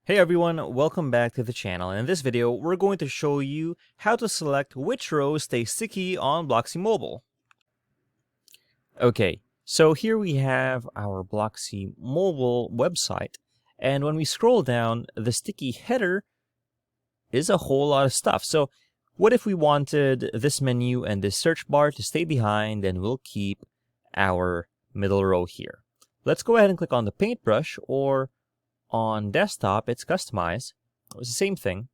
Hey everyone, welcome back to the channel. In this video, we're going to show you how to select which rows stay sticky on Blocksy Mobile. Okay, so here we have our Blocksy Mobile website, and when we scroll down, the sticky header is a whole lot of stuff. So what if we wanted this menu and this search bar to stay behind, and we'll keep our middle row here. Let's go ahead and click on the paintbrush, or on desktop, it's customized. It's the same thing.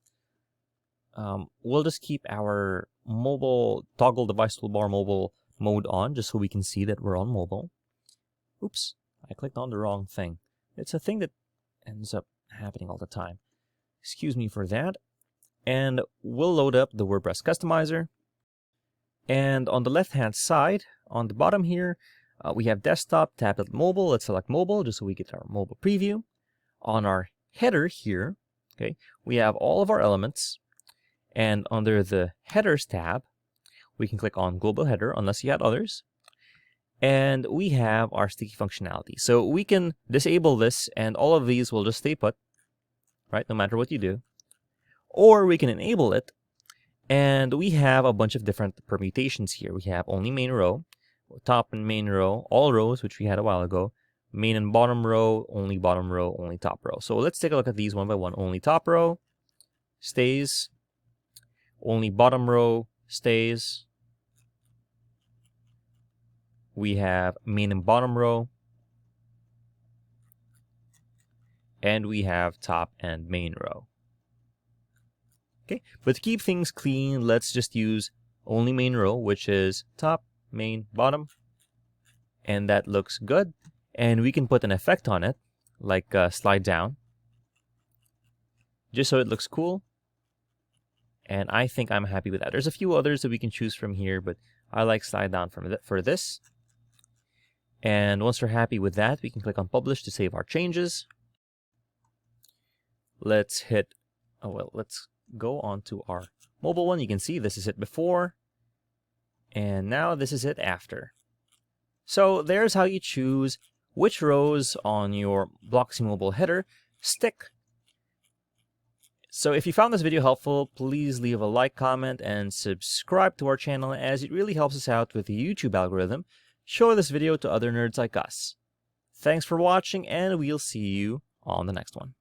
We'll just keep our mobile toggle device toolbar mobile mode on, just so we can see that we're on mobile. Oops, I clicked on the wrong thing. It's a thing that ends up happening all the time. Excuse me for that. And we'll load up the WordPress customizer. And on the left-hand side, on the bottom here, we have desktop, tablet, mobile. Let's select mobile, just so we get our mobile preview. On our header here, okay, we have all of our elements, and under the headers tab, we can click on global header unless you had others, and we have our sticky functionality. So we can disable this, and all of these will just stay put, right, no matter what you do, or we can enable it, and we have a bunch of different permutations here. We have only main row, top and main row, all rows, which we had a while ago, main and bottom row, only top row. So let's take a look at these one by one. Only top row stays. Only bottom row stays. We have main and bottom row. And we have top and main row. Okay, but to keep things clean, let's just use only main row, which is top, main, bottom. And that looks good. And we can put an effect on it, like slide down, just so it looks cool. And I think I'm happy with that. There's a few others that we can choose from here, but I like slide down for this. And once we're happy with that, we can click on Publish to save our changes. Let's go on to our mobile one. You can see this is it before, and now this is it after. So there's how you choose which rows on your Blocksy Mobile header stick. So if you found this video helpful, please leave a like, comment, and subscribe to our channel, as it really helps us out with the YouTube algorithm. Show this video to other nerds like us. Thanks for watching, and we'll see you on the next one.